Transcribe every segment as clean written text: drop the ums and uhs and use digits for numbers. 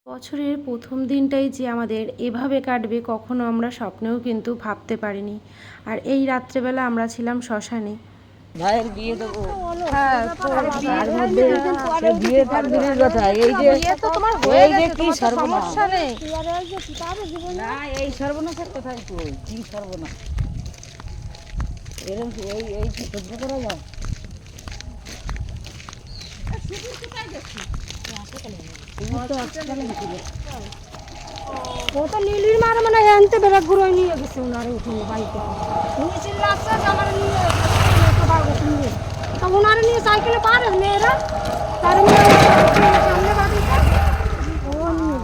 বছরের প্রথম দিনটাই যে আমাদের এভাবে কাটবে কখনো আমরা স্বপ্নেও কিন্তু ভাবতে পারিনি। আর এই রাত্রেবেলা আমরা ছিলাম শ্মশানে। ভাইয়ের বিয়ে দেবো। হ্যাঁ, তার মধ্যে সে বিয়ে তার দূরের কথা, এই যে বিয়ে তো তোমার হয়ে এই যে গেছে, কি তোমার তো সর্বনাশ। সমস্যা নেই। না, এই সর্বনাশের কথাই কই, কি সর্বনাশ এরকম এই কি সহ্য করা যায়? ও তো নীলির মার মানে আনতে বেলা ঘুরে নিয়ে গেছে ওনারে উঠুন বাড়িতে উনি চিল্লাচ্ছে যে আমার নিয়ে তো পারবো নিয়ে তা ওনারে নিয়ে সাইকেলে পারে মেয়েরা তার মেয়ে সামনে বাড়িতে ও নিয়ে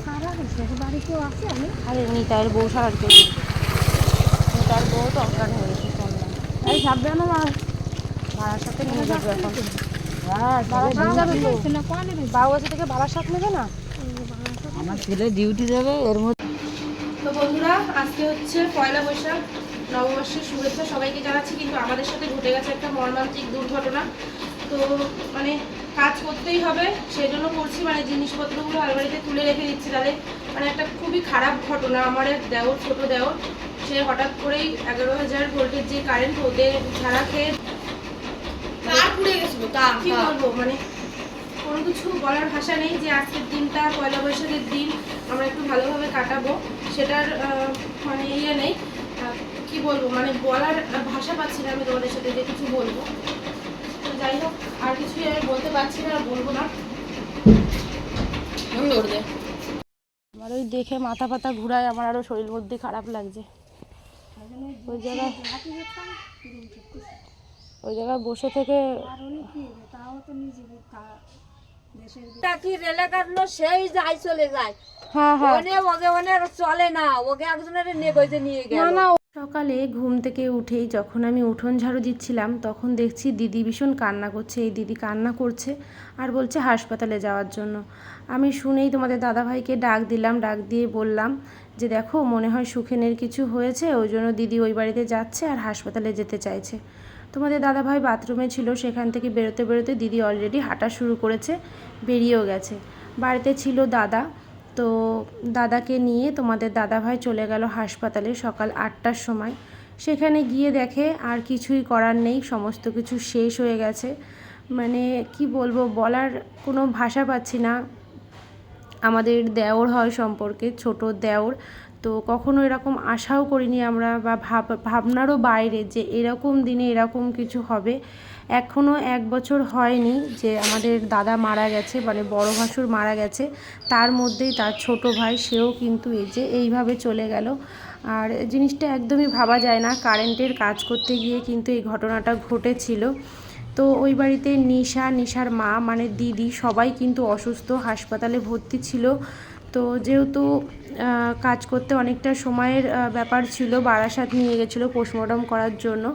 সারা গেছে বাড়িতেও আছে আমি আর নিতাইয়ের বউ সারার কেউ নিতাইয়ের বউ তো অজ্ঞান হয়ে গেছে শুনলাম। এই ভাববে না ভাড়ার সাথে নিয়ে যাবে এখন। হ্যাঁ, বাবুবাসী থেকে বাবার সাথে নেবে না। আমার ছেলে ডিউটি যাবে এর মধ্যে। তো বন্ধুরা, আজকে হচ্ছে পয়লা বৈশাখ, নববর্ষের শুভেচ্ছা সবাইকে জানাচ্ছি। কিন্তু আমাদের সাথে ঘটে গেছে একটা মর্মান্তিক দুর্ঘটনা। তো মানে কাজ করতেই হবে, সেজন্য করছি, মানে জিনিসপত্রগুলো আলমারিতে তুলে রেখে দিচ্ছি। তাহলে মানে একটা খুবই খারাপ ঘটনা। আমার এক দেওর, ছোট দেওর, সে হঠাৎ করেই 11,000 ভোল্টের যে কারেন্ট ওদের ঝাড়া খেয়ে পুড়ে গেছিল। কি বলবো, মানে কোনো কিছু বলার ভাষা নেই। যে আজকের দিনটা পয়লা বৈশাখের দিন আমরা একটু ভালোভাবে কাটাবো, সেটার মানে ইয়ে নেই। কি বলবো, মানে বলার ভাষা পাচ্ছি না আমি তোমাদের সাথে যে কিছু বলবো। তো যাই হোক, আর কিছুই আমি বলতে পারছি না, আর বলবো না। আমার ওই দেখে মাথা পাতা ঘুরায়, আমার আরো শরীর মধ্যে খারাপ লাগছে। ওই জায়গায় বসে থেকে রেলে কাটলো সেই যাই চলে যায়। হ্যাঁ হ্যাঁ, ওকে চলে না, ওকে একজনের নেগোজে নিয়ে গেল। সকালে ঘুম থেকে উঠেই যখন আমি উঠোন ঝাড়ু দিচ্ছিলাম, তখন দেখছি দিদি ভীষণ কান্না করছে। এই দিদি কান্না করছে আর বলছে হাসপাতালে যাওয়ার জন্য। আমি শুনেই তোমাদের দাদাভাইকে ডাক দিলাম, ডাক দিয়ে বললাম যে দেখো, মনে হয় সুখেনের কিছু হয়েছে, ওই জন্য দিদি ওই বাড়িতে যাচ্ছে আর হাসপাতালে যেতে চাইছে। তোমাদের দাদাভাই বাথরুমে ছিল, সেখান থেকে বেরোতে বেরোতে দিদি অলরেডি হাঁটা শুরু করেছে, বেরিয়েও গেছে। বাড়িতে ছিল দাদা। তো দাদাকে নিয়ে তোমাদের দাদাভাই চলে গেল হাসপাতালে সকাল 8টার সময়। সেখানে গিয়ে দেখে আর কিছুই করার নেই, সমস্ত কিছু শেষ হয়ে গেছে। মানে কি বলবো, বলার কোনো ভাষা পাচ্ছি না। আমাদের দেওর হয় সম্পর্কে, ছোট দেওর। তো কখনো এরকম আশাও করিনি আমরা, বা ভাবনারও বাইরে যে এরকম দিনে এরকম কিছু হবে। এখনও 1 বছর হয়নি যে আমাদের দাদা মারা গেছে, মানে বড় ভাসুর মারা গেছে। তার মধ্যেই তার ছোট ভাই, সেও কিন্তু এই যে এইভাবে চলে গেল। আর জিনিসটা একদমই ভাবা যায় না, কারেন্টের কাজ করতে গিয়ে কিন্তু এই ঘটনাটা ঘটেছিল। তো ওই বাড়িতে নিশার মা মানে দিদি সবাই কিন্তু অসুস্থ, হাসপাতালে ভর্তি ছিল। তো যেহেতু কাজ করতে অনেকটা সময়ের ব্যাপার ছিল, বারাসাত নিয়ে গেছিলো পোস্টমর্টম করার জন্য,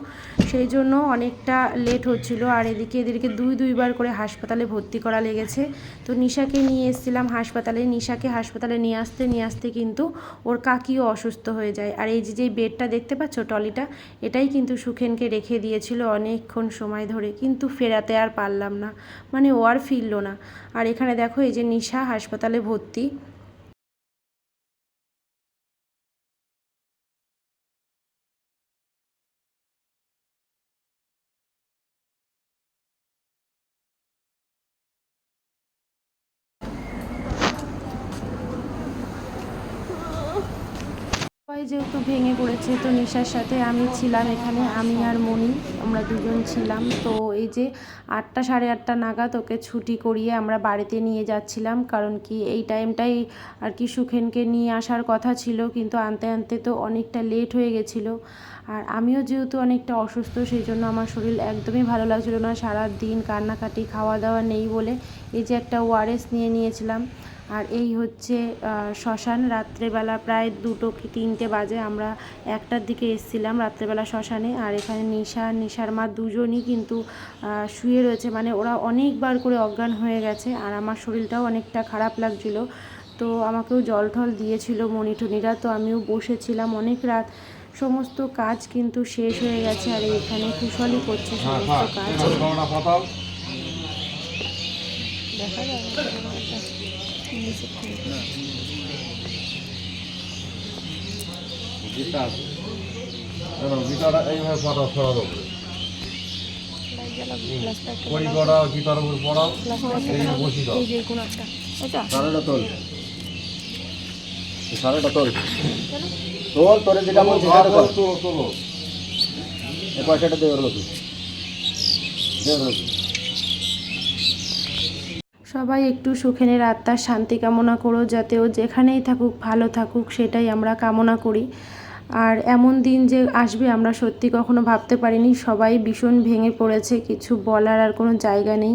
সেই জন্য অনেকটা লেট হচ্ছিল। আর এদেরকে দুইবার করে হাসপাতালে ভর্তি করা লেগেছে। তো নিশাকে নিয়ে এসেছিলাম হাসপাতালে। নিশাকে হাসপাতালে নিয়ে আসতে কিন্তু ওর কাকিও অসুস্থ হয়ে যায়। আর এই যে বেডটা দেখতে পাচ্ছ, টলিটা, এটাই কিন্তু সুখেনকে রেখে দিয়েছিল অনেকক্ষণ সময় ধরে, কিন্তু ফেরাতে আর পারলাম না, মানে ও আর ফিরল না। আর এখানে দেখো, এই যে নিশা হাসপাতালে ভর্তি। সবাই যেহেতু ভেঙে পড়েছে, তো নিশার সাথে আমি ছিলাম এখানে, আমি আর মণি, আমরা দুজন ছিলাম। তো এই যে 8টা সাড়ে 8টা নাগাদ ওকে ছুটি করিয়ে আমরা বাড়িতে নিয়ে যাচ্ছিলাম, কারণ কি এই টাইমটাই আর কি সুখেনকে নিয়ে আসার কথা ছিল, কিন্তু আনতে আনতে তো অনেকটা লেট হয়ে গেছিলো। আর আমিও যেহেতু অনেকটা অসুস্থ, সেই জন্য আমার শরীর একদমই ভালো লাগছিল না, সারা দিন কান্নাকাটি, খাওয়া দাওয়া নেই বলে এই যে একটা ওআরএস নিয়ে নিয়েছিলাম। আর এই হচ্ছে শ্মশান। রাত্রেবেলা প্রায় 2টো কি 3টে বাজে, আমরা 1টার দিকে এসেছিলাম রাত্রেবেলা শ্মশানে। আর এখানে নিশার মা দুজনই কিন্তু শুয়ে রয়েছে, মানে ওরা অনেকবার করে অজ্ঞান হয়ে গেছে। আর আমার শরীরটাও অনেকটা খারাপ লাগছিল। তো আমাকেও জল ঠল দিয়েছিল মণিটনিরা, তো আমিও বসেছিলাম অনেক রাত। সমস্ত কাজ কিন্তু শেষ হয়ে গেছে। আর এখানে কুশলই করছে সমস্ত কাজ। দেখা যাবে গীতা গীতাটা এইভাবে পড়াও সরার উপরে ওই করা গীতার উপর পড়াও এই বসি দাও সারাটা তোল সারাটা তোল তোল তোরে যেটা বলছি সেটা কর তোলো তোলো এই পয়সাটা দে ওর লোকে দে ওর লোকে সবাই একটু সুখেনের আত্মার শান্তি কামনা করো, যাতে ও যেখানেই থাকুক ভালো থাকুক, সেটাই আমরা কামনা করি। আর এমন দিন যে আসবে আমরা সত্যি কখনো ভাবতে পারিনি। সবাই ভীষণ ভেঙে পড়েছে, কিছু বলার আর কোনো জায়গা নেই।